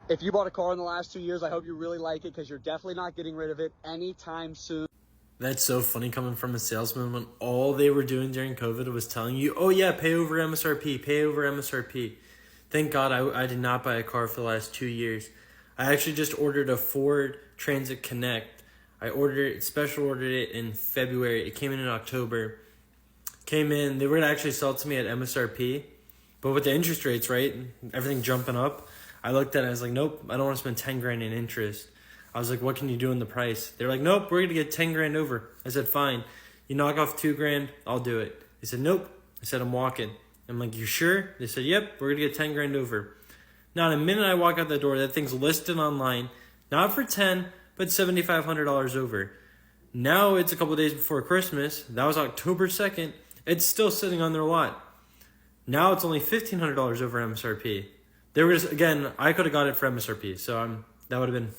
If you bought a car in the last 2 years, I hope you really like it because you're definitely not getting rid of it anytime soon. That's so funny coming from a salesman when all they were doing during COVID was telling you, oh yeah, pay over MSRP, pay over MSRP. Thank God I did not buy a car for the last 2 years. I actually just ordered a Ford Transit Connect. Special ordered it in February. It came in October. Came in, they were gonna actually sell it to me at MSRP. But with the interest rates, right, everything jumping up, I looked at it, I was like, nope, I don't want to spend 10 grand in interest. I was like, what can you do in the price? They're like, nope, we're going to get 10 grand over. I said, fine. You knock off 2 grand, I'll do it. They said, nope. I said, I'm walking. I'm like, you sure? They said, yep, we're going to get 10 grand over. Now, in a minute I walk out the door, that thing's listed online, not for 10, but $7,500 over. Now it's a couple days before Christmas. That was October 2nd. It's still sitting on their lot. Now it's only $1,500 over MSRP. Again, I could have got it for MSRP, so that would have been,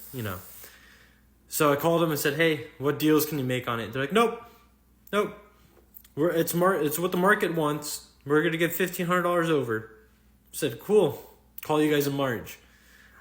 So I called them and said, hey, what deals can you make on it? They're like, nope. It's what the market wants. We're going to get $1,500 over. I said, cool. Call you guys in March.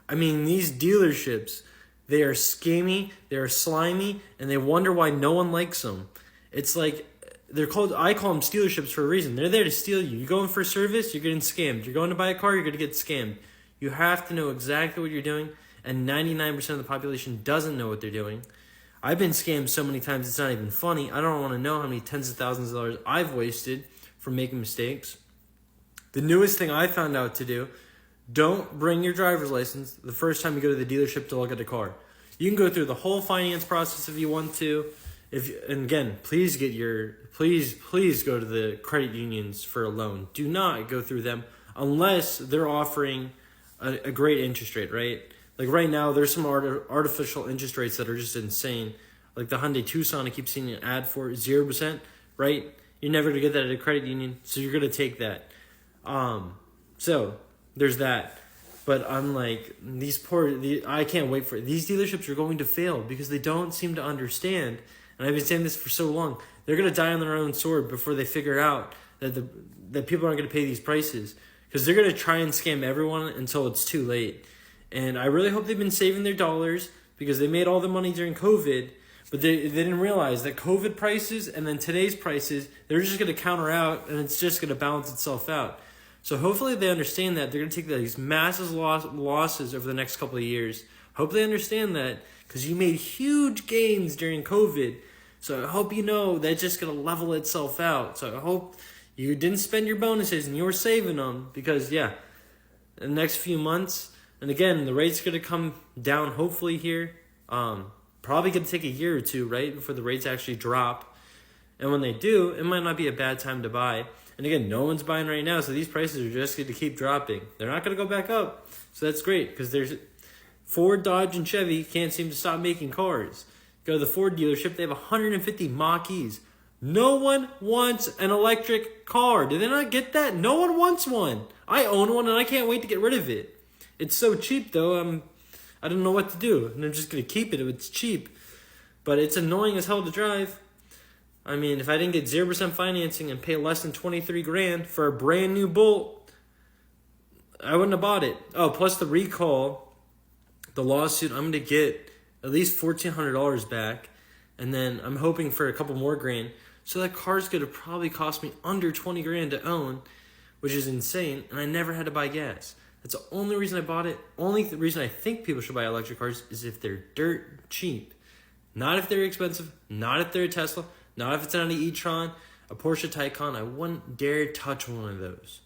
I mean, these dealerships, they are scammy, they are slimy, and they wonder why no one likes them. It's like, I call them dealerships for a reason. They're there to steal you. You go in for service, you're getting scammed. You're going to buy a car, you're going to get scammed. You have to know exactly what you're doing, and 99% of the population doesn't know what they're doing. I've been scammed so many times it's not even funny. I don't want to know how many tens of thousands of dollars I've wasted from making mistakes. The newest thing I found out to do, don't bring your driver's license the first time you go to the dealership to look at a car. You can go through the whole finance process if you want to. And again, please go to the credit unions for a loan. Do not go through them unless they're offering a great interest rate, right? Like right now, there's some artificial interest rates that are just insane. Like the Hyundai Tucson, I keep seeing an ad for 0%, right? You're never gonna get that at a credit union, so you're gonna take that. So there's that. But I'm like, I can't wait for it. These dealerships are going to fail because they don't seem to understand. And I've been saying this for so long. They're going to die on their own sword before they figure out that people aren't going to pay these prices. Because they're going to try and scam everyone until it's too late. And I really hope they've been saving their dollars because they made all the money during COVID. But they didn't realize that COVID prices and then today's prices, they're just going to counter out and it's just going to balance itself out. So hopefully they understand that. They're going to take these massive losses over the next couple of years. Hope they understand that because you made huge gains during COVID. So I hope you know that's just going to level itself out. So I hope you didn't spend your bonuses and you were saving them because, in the next few months, and again, the rate's going to come down hopefully here. Probably going to take a year or two, right, before the rates actually drop. And when they do, it might not be a bad time to buy. And again, no one's buying right now, so these prices are just going to keep dropping. They're not going to go back up. So that's great because there's Ford, Dodge, and Chevy can't seem to stop making cars. Go to the Ford dealership, they have 150 Mach-E's. No one wants an electric car. Do they not get that? No one wants one. I own one and I can't wait to get rid of it. It's so cheap though, I don't know what to do. And I'm just going to keep it if it's cheap. But it's annoying as hell to drive. I mean, if I didn't get 0% financing and pay less than 23 grand for a brand new Bolt, I wouldn't have bought it. Oh, plus the recall, the lawsuit, I'm going to get at least $1,400 back. And then I'm hoping for a couple more grand. So that car's going to probably cost me under 20 grand to own, which is insane. And I never had to buy gas. That's the only reason I bought it. Only reason I think people should buy electric cars is if they're dirt cheap. Not if they're expensive. Not if they're a Tesla. Not if it's an e-tron, a Porsche Taycan. I wouldn't dare touch one of those.